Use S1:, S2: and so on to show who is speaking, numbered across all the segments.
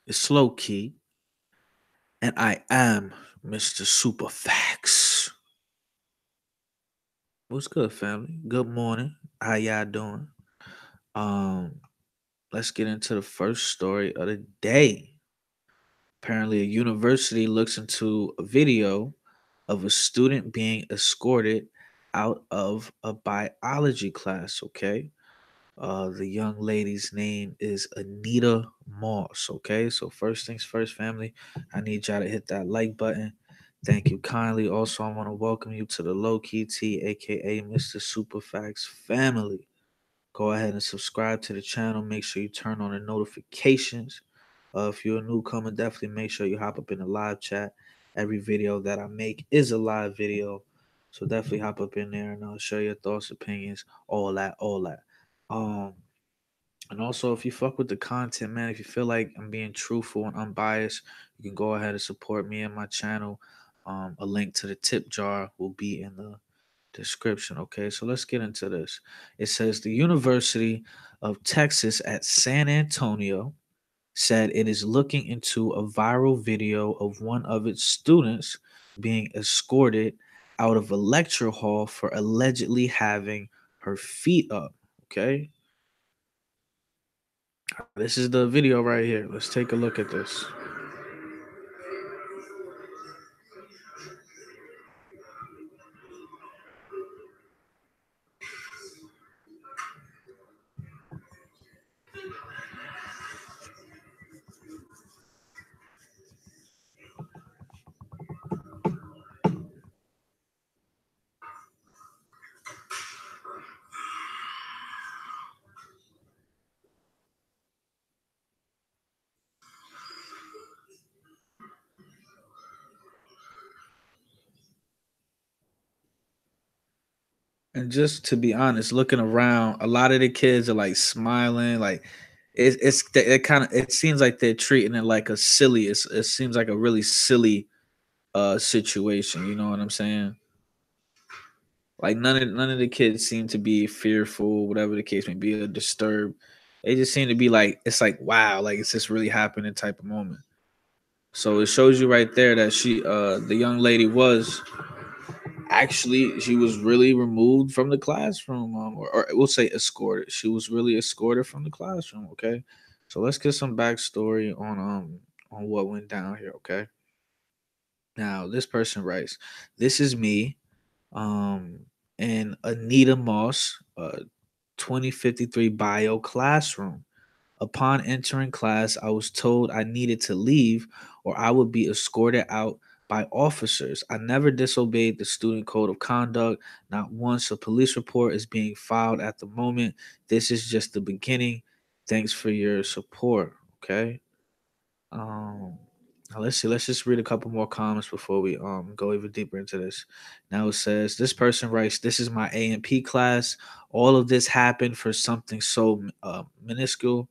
S1: It's Slow Key, and I am Mr. Superfax. What's good, family? Good morning. How y'all doing? Um, let's get into the first story of the day. Apparently, a university looks into a video of a student being escorted out of a biology class. Okay, the young lady's name is Anita Moss. Okay, so first things first, family, I need y'all to hit that like button. Thank you kindly. Also, I want to welcome you to the Low Key T, aka Mr. Superfax family. Go ahead and subscribe to the channel. Make sure you turn on the notifications. If you're a newcomer, definitely make sure you hop up in the live chat. Every video that I make is a live video. So definitely hop up in there and share your thoughts, opinions, all that, all that. Um, and also, if you fuck with the content, man, if you feel like I'm being truthful and unbiased, you can go ahead and support me and my channel. A link to the tip jar will be in the description. Okay, so let's get into this. It says the University of Texas at San Antonio said it is looking into a viral video of one of its students being escorted out of a lecture hall for allegedly having her feet up. Okay, this is the video right here. Let's take a look at this. And just to be honest, looking around, a lot of the kids are like smiling, like it kind of it seems like they're treating it like a silly. It seems like a really silly situation. You know what I'm saying? Like none of the kids seem to be fearful, whatever the case may be, or disturbed. They just seem to be like it's like wow, like it's just really happening type of moment. So it shows you right there that the young lady was actually she was really removed from the classroom, or we'll say escorted. She was really escorted from the classroom. Okay, so let's get some backstory on what went down here. Okay, now this person writes, "This is me, um, and Anita Moss, 2053 bio classroom. Upon entering class, I was told I needed to leave or I would be escorted out by officers. I never disobeyed the student code of conduct. Not once a police report is being filed at the moment. This is just the beginning. Thanks for your support." Okay. Um now let's see. Let's just read a couple more comments before we go even deeper into this. Now it says this person writes, "This is my A&P class. All of this happened for something so minuscule.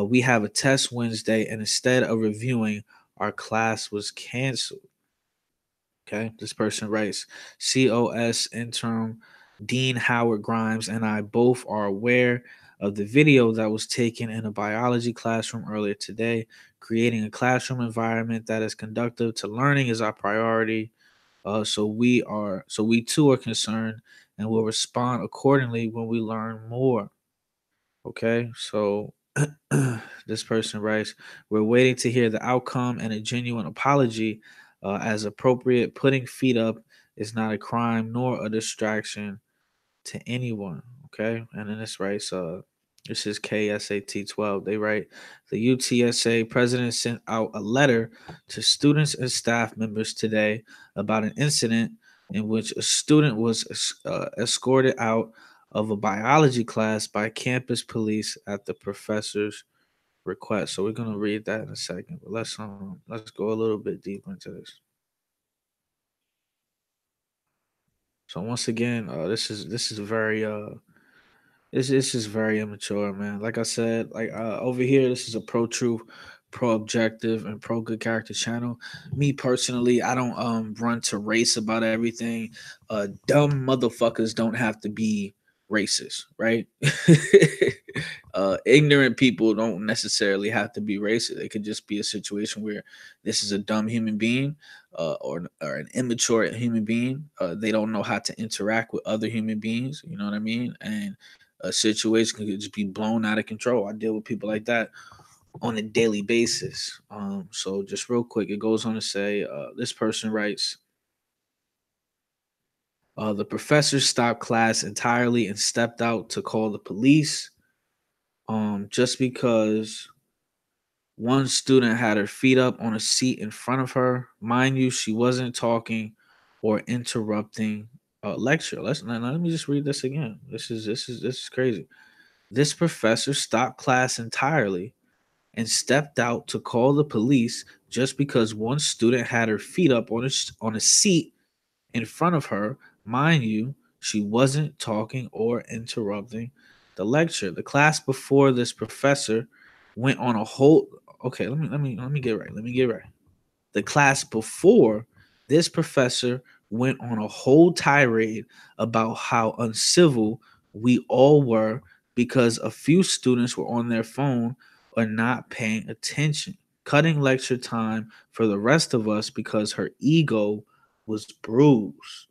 S1: We have a test Wednesday, and instead of reviewing, our class was canceled." Okay, this person writes, "COS interim Dean Howard Grimes and I both are aware of the video that was taken in a biology classroom earlier today. Creating a classroom environment that is conducive to learning is our priority. So we too are concerned and will respond accordingly when we learn more." Okay, so this person writes, "We're waiting to hear the outcome and a genuine apology as appropriate. Putting feet up is not a crime nor a distraction to anyone." Okay, and then this writes, this is KSAT 12. They write, "The UTSA president sent out a letter to students and staff members today about an incident in which a student was escorted out of a biology class by campus police at the professor's request." So we're gonna read that in a second, but let's go a little bit deeper into this. So once again, this is very this is very immature, man. Like I said, like over here, this is a pro truth, pro objective, and pro good character channel. Me personally, I don't run to race about everything. Dumb motherfuckers don't have to be racist, right? Ignorant people don't necessarily have to be racist. It could just be a situation where this is a dumb human being, or an immature human being. They don't know how to interact with other human beings. You know what I mean? And a situation could just be blown out of control. I deal with people like that on a daily basis. So just real quick, it goes on to say, this person writes, the professor stopped class entirely and stepped out to call the police. Just because one student had her feet up on a seat in front of her. Mind you, she wasn't talking or interrupting a lecture. Let me just read this again. This is crazy. This professor stopped class entirely and stepped out to call the police just because one student had her feet up on a seat in front of her. Mind you, she wasn't talking or interrupting the lecture. The class before this professor went on a whole okay, let me get right. Let me get right. The class before this professor went on a whole tirade about how uncivil we all were because a few students were on their phone or not paying attention, cutting lecture time for the rest of us because her ego was bruised.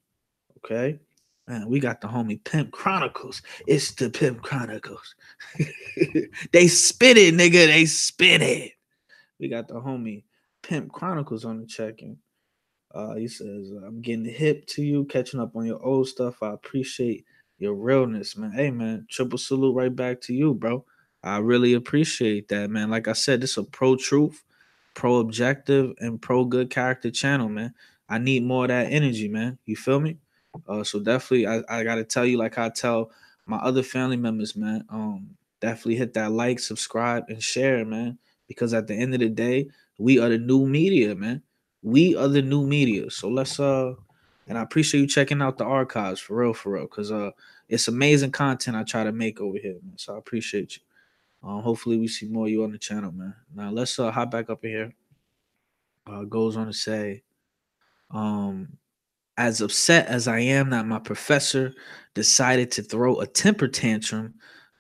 S1: Okay. Man, we got the homie Pimp Chronicles. It's the Pimp Chronicles. They spit it, nigga. They spit it. We got the homie Pimp Chronicles on the check-in. He says, I'm getting hip to you, catching up on your old stuff. I appreciate your realness, man. Hey, man, triple salute right back to you, bro. I really appreciate that, man. Like I said, this is a pro truth, pro objective, and pro good character channel, man. I need more of that energy, man. You feel me? So definitely, I gotta tell you, like I tell my other family members, man. Definitely hit that like, subscribe, and share, man. Because at the end of the day, we are the new media, man. We are the new media. So let's and I appreciate you checking out the archives for real, because it's amazing content I try to make over here, man. So I appreciate you. Hopefully we see more of you on the channel, man. Now let's hop back up in here. Goes on to say, um, as upset as I am that my professor decided to throw a temper tantrum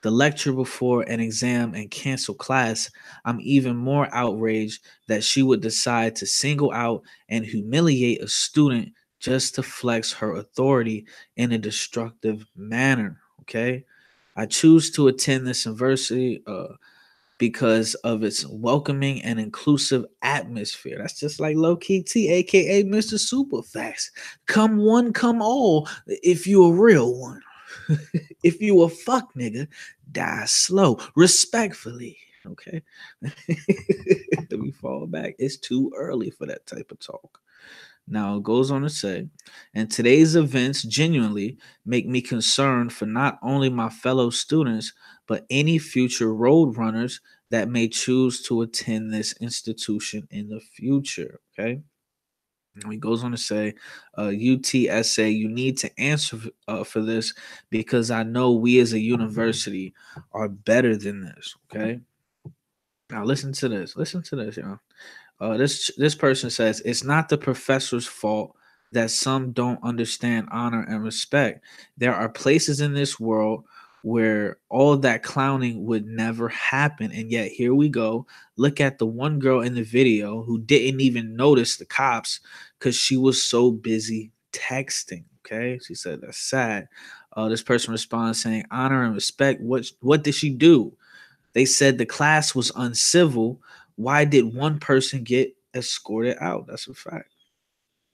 S1: the lecture before an exam and cancel class, I'm even more outraged that she would decide to single out and humiliate a student just to flex her authority in a destructive manner. Okay. I choose to attend this university because of its welcoming and inclusive atmosphere. That's just like Low Key T, aka Mr. Superfast. Come one, come all, if you a real one. If you a fuck nigga, die slow, respectfully. Okay. We fall back. It's too early for that type of talk. Now it goes on to say, and today's events genuinely make me concerned for not only my fellow students, but any future road runners that may choose to attend this institution in the future. Okay. And he goes on to say, UTSA, you need to answer for this because I know we as a university are better than this. Okay. Now listen to this. Listen to this, y'all. This person says it's not the professor's fault that some don't understand honor and respect. There are places in this world where all that clowning would never happen, and yet here we go. Look at the one girl in the video who didn't even notice the cops because she was so busy texting. Okay, she said that's sad. This person responds saying honor and respect. What did she do? They said the class was uncivil. Why did one person get escorted out? That's a fact.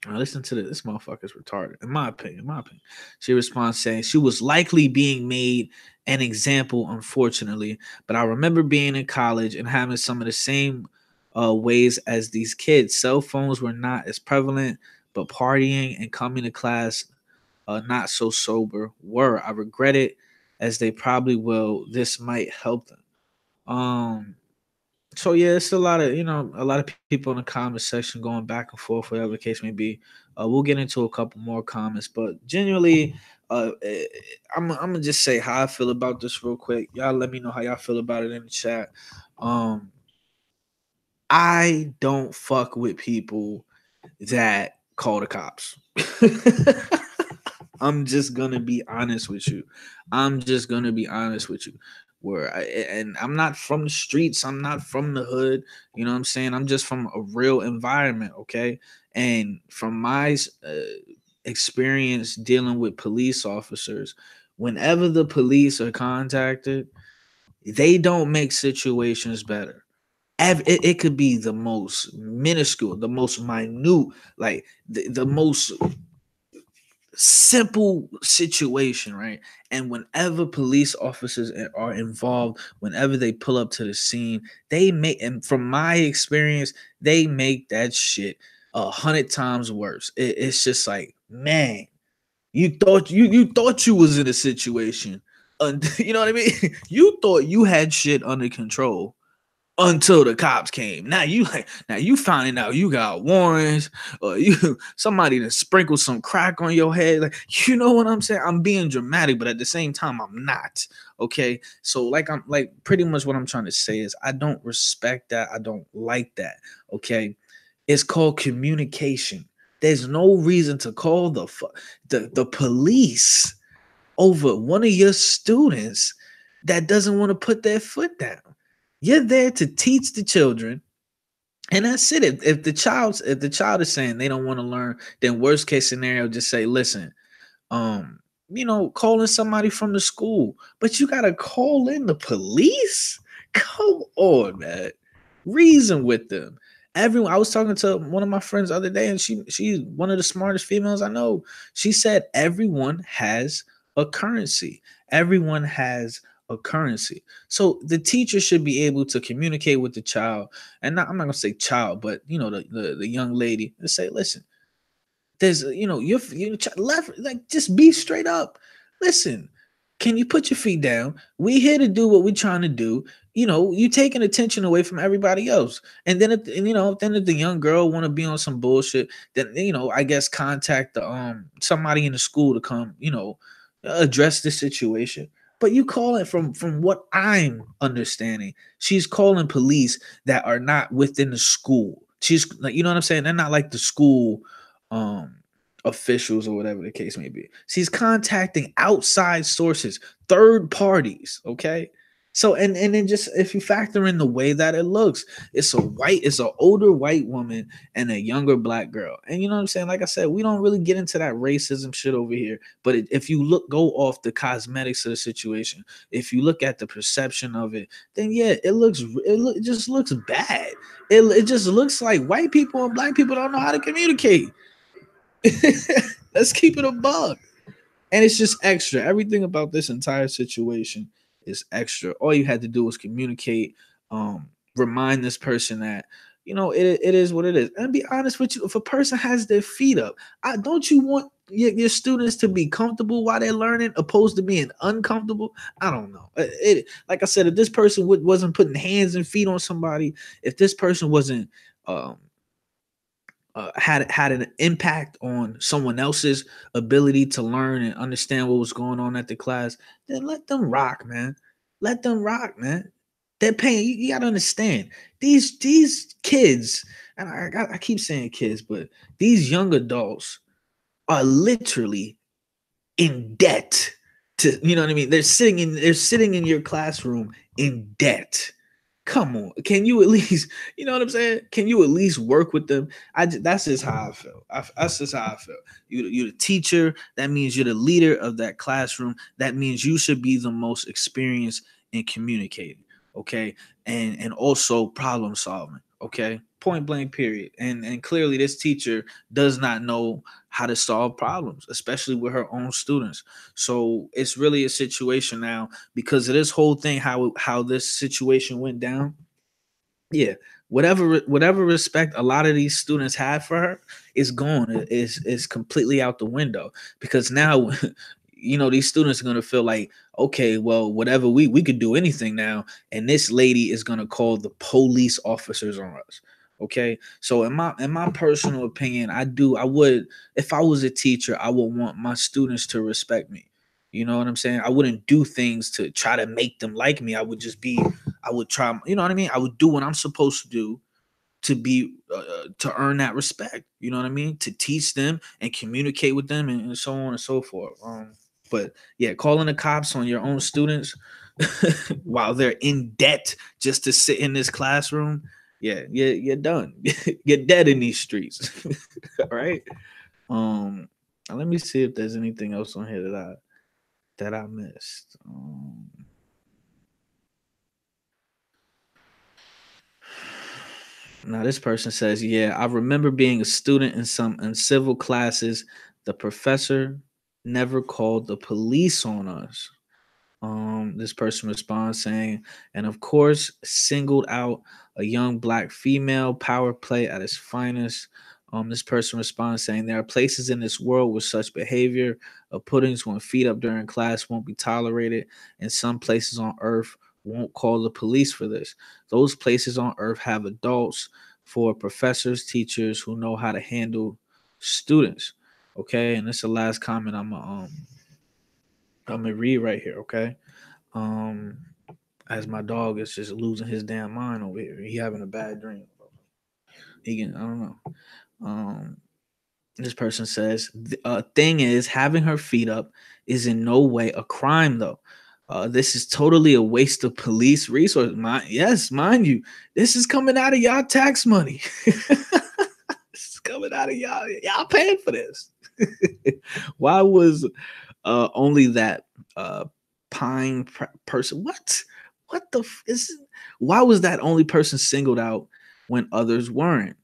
S1: Now listen to this. This motherfucker's retarded, in my opinion. In my opinion. She responds saying she was likely being made an example, unfortunately. But I remember being in college and having some of the same ways as these kids. Cell phones were not as prevalent, but partying and coming to class not so sober were. I regret it as they probably will. This might help them. So yeah, it's a lot of people in the comment section going back and forth, whatever the case may be. We'll get into a couple more comments, but genuinely, I'm gonna just say how I feel about this real quick. Y'all let me know how y'all feel about it in the chat. Um, I don't fuck with people that call the cops. I'm just gonna be honest with you. I'm just gonna be honest with you. and I'm not from the streets, I'm not from the hood, you know what I'm saying? I'm just from a real environment, okay? And from my experience dealing with police officers, whenever the police are contacted, they don't make situations better. It could be the most minuscule, the most minute, like the most simple situation, right? And whenever police officers are involved, whenever they pull up to the scene, they make, and from my experience, they make that shit 100 times worse. It's just like, man, you thought you was in a situation, you know what I mean? You thought you had shit under control until the cops came. Now you finding out you got warrants, or you somebody to sprinkle some crack on your head. Like, you know what I'm saying? I'm being dramatic, but at the same time, I'm not. Okay. So I'm like, pretty much what I'm trying to say is I don't respect that. I don't like that. Okay. It's called communication. There's no reason to call the police over one of your students that doesn't want to put their foot down. You're there to teach the children, and that's it. If the child is saying they don't want to learn, then worst case scenario, just say, listen, um, calling somebody from the school, but you gotta call in the police. Come on, man. Reason with them. Everyone. I was talking to one of my friends the other day, and she's one of the smartest females I know. She said everyone has a currency. Everyone has a currency. So the teacher should be able to communicate with the child, and I'm not gonna say child, but the young lady, and say, listen, there's, you're left, like, just be straight up. Listen, can you put your feet down? We here to do what we're trying to do. You taking attention away from everybody else. And then if the young girl want to be on some bullshit, then I guess contact the somebody in the school to come, address the situation. But you call it, from what I'm understanding, she's calling police that are not within the school. She's like, you know what I'm saying? They're not like the school um officials or whatever the case may be. She's contacting outside sources, third parties, okay? So, and then, just if you factor in the way that it looks, it's an older white woman and a younger black girl. And you know what I'm saying? Like I said, we don't really get into that racism shit over here. But if you go off the cosmetics of the situation, if you look at the perception of it, then yeah, it just looks bad. It just looks like white people and black people don't know how to communicate. Let's keep it a bug. And it's just extra. Everything about this entire situation is extra. All you had to do was communicate, remind this person that, it is what it is. And be honest with you, if a person has their feet up, don't you want your students to be comfortable while they're learning, opposed to being uncomfortable? I don't know. Like I said, if this person wasn't putting hands and feet on somebody, if this person wasn't um, had an impact on someone else's ability to learn and understand what was going on at the class, then let them rock, man. Let them rock, man. They're paying. You gotta understand, these kids, and I keep saying kids, but these young adults are literally in debt to, you know what I mean. They're sitting in your classroom in debt. Come on, can you at least, you know what I'm saying? Can you at least work with them? That's just how I feel. That's just how I feel. You're the teacher. That means you're the leader of that classroom. That means you should be the most experienced in communicating. Okay, and also problem solving. Okay, point blank. Period. And clearly, this teacher does not know how to solve problems, especially with her own students. So it's really a situation now, because of this whole thing, how this situation went down. Yeah, whatever respect a lot of these students had for her is gone. Is completely out the window, because now these students are going to feel like, okay, well, whatever, we could do anything now, and this lady is going to call the police officers on us. Okay, so in my personal opinion, I would, if I was a teacher, I would want my students to respect me. You know what I'm saying? I wouldn't do things to try to make them like me. I would try, you know what I mean? I would do what I'm supposed to do to be to earn that respect. You know what I mean? To teach them and communicate with them, and so on and so forth. But yeah, calling the cops on your own students, while they're in debt just to sit in this classroom, yeah, you're done. You're dead in these streets. All right. Let me see if there's anything else on here that I missed. Now this person says, "Yeah, I remember being a student in civil classes. The professor never called the police on us." This person responds saying, "And of course, singled out a young black female, power play at its finest." This person responds saying, "There are places in this world where such behavior of putting one's feet up during class won't be tolerated, and some places on earth won't call the police for this. Those places on earth have adults, for professors, teachers who know how to handle students." Okay, and this is the last comment I'm gonna read right here. Okay, um, as my dog is just losing his damn mind over here. He having a bad dream. He can, I don't know. Um, this person says, thing is, having her feet up is in no way a crime, though. This is totally a waste of police resources. Yes, mind you, this is coming out of y'all tax money. This is coming out of y'all paying for this. Why was only that pine person? What the is? Why was that only person singled out when others weren't?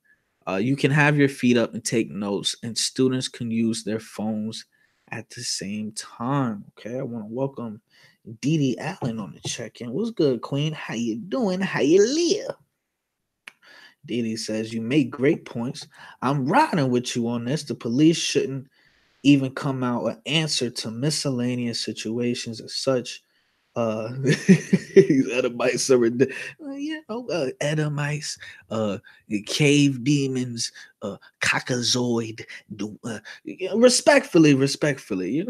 S1: You can have your feet up and take notes, and students can use their phones at the same time. Okay, I want to welcome Dee Dee Allen on the check-in. What's good, Queen? How you doing? How you live? Dee Dee says, "You make great points. I'm riding with you on this. The police shouldn't even come out an answer to miscellaneous situations as such. These Edomites are Edomites, cave demons, cockazoid. Respectfully, it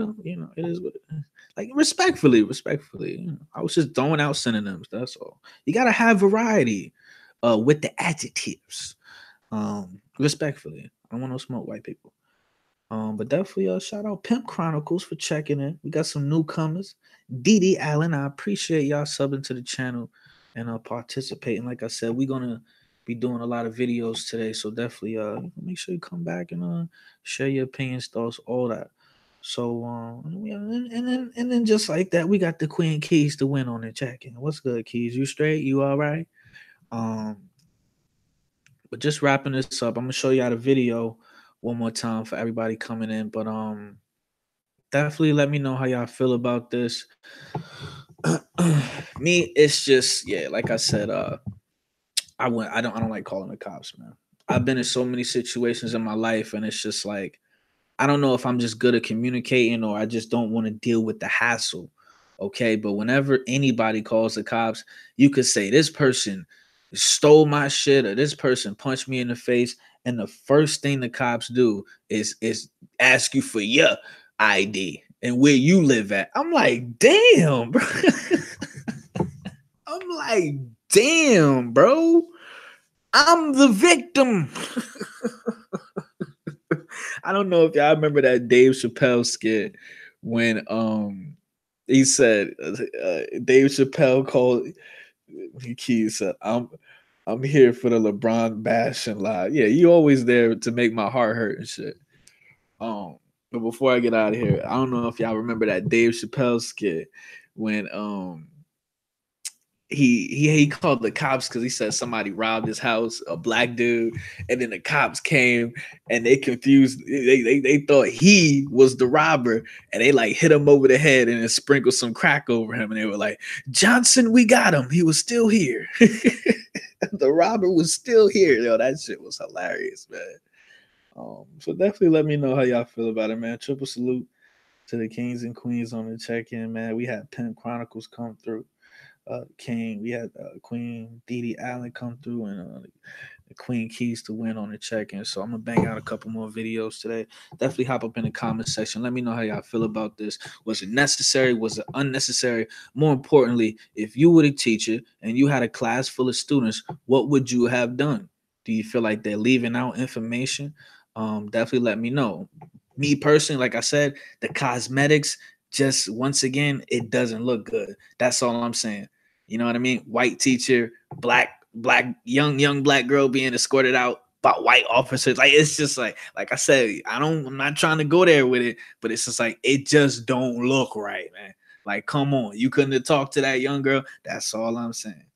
S1: is what it is. Like respectfully. I was just throwing out synonyms. That's all. You gotta have variety, with the adjectives. Respectfully. I don't want no smoke, white people. But definitely shout out Pimp Chronicles for checking in. We got some newcomers. Dee Dee Allen, I appreciate y'all subbing to the channel and participating. Like I said, we're gonna be doing a lot of videos today, so definitely make sure you come back and share your opinions, thoughts, all that. So and then just like that, we got the Queen Keys to win on the check-in. What's good, Keys? You straight? You all right? Um, but just wrapping this up, I'm gonna show y'all the video one more time for everybody coming in. But definitely let me know how y'all feel about this. Me, it's just, yeah, like I said, I don't like calling the cops, man. I've been in so many situations in my life, and it's just like I don't know if I'm just good at communicating or I just don't want to deal with the hassle. Okay, but whenever anybody calls the cops, you could say this person stole my shit or this person punched me in the face, and the first thing the cops do is ask you for your ID and where you live at. I'm like, damn, bro. I'm like, damn, bro. I'm the victim. I don't know if y'all remember that Dave Chappelle skit when he said Dave Chappelle called Keys said, I'm here for the LeBron bash and lie. Yeah, you always there to make my heart hurt and shit. But before I get out of here, I don't know if y'all remember that Dave Chappelle skit when he called the cops because he said somebody robbed his house, a black dude, and then the cops came and they confused. They thought he was the robber, and they like hit him over the head and then sprinkled some crack over him, and they were like, "Johnson, we got him. He was still here. The robber was still here." Yo, that shit was hilarious, man. So definitely let me know how y'all feel about it, man. Triple salute to the kings and queens on the check-in, man. We had Pimp Chronicles come through. King. We had Queen Dee Dee Allen come through and the Queen Keys to win on the check-in. So I'm gonna bang out a couple more videos today. Definitely hop up in the comment section. Let me know how y'all feel about this. Was it necessary? Was it unnecessary? More importantly, if you were a teacher and you had a class full of students, what would you have done? Do you feel like they're leaving out information? Definitely let me know. Me personally, like I said, the cosmetics just once again, it doesn't look good. That's all I'm saying. You know what I mean? White teacher, young black girl being escorted out by white officers. Like it's just like I said, I'm not trying to go there with it, but it's just like it just don't look right, man. Like, come on, you couldn't have talked to that young girl. That's all I'm saying.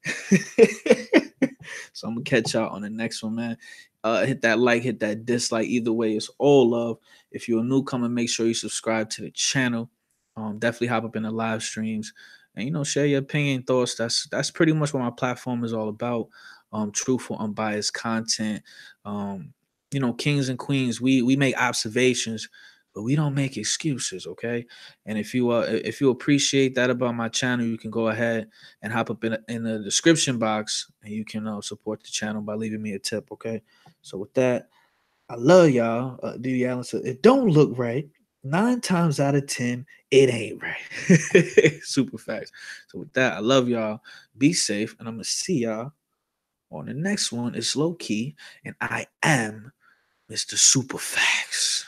S1: So I'm gonna catch y'all on the next one, man. Hit that like, hit that dislike. Either way, it's all love. If you're a newcomer, make sure you subscribe to the channel. Definitely hop up in the live streams and share your opinion, thoughts. That's pretty much what my platform is all about. Truthful, unbiased content. Kings and queens, we make observations, but we don't make excuses, okay? And if you appreciate that about my channel, you can go ahead and hop up in the description box, and you can support the channel by leaving me a tip, okay? So with that, I love y'all. Diddy Allen said, it don't look right. 9 times out of 10, it ain't right. Super facts. So with that, I love y'all. Be safe, and I'm gonna see y'all on the next one. It's low key, and I am Mr. Super Facts.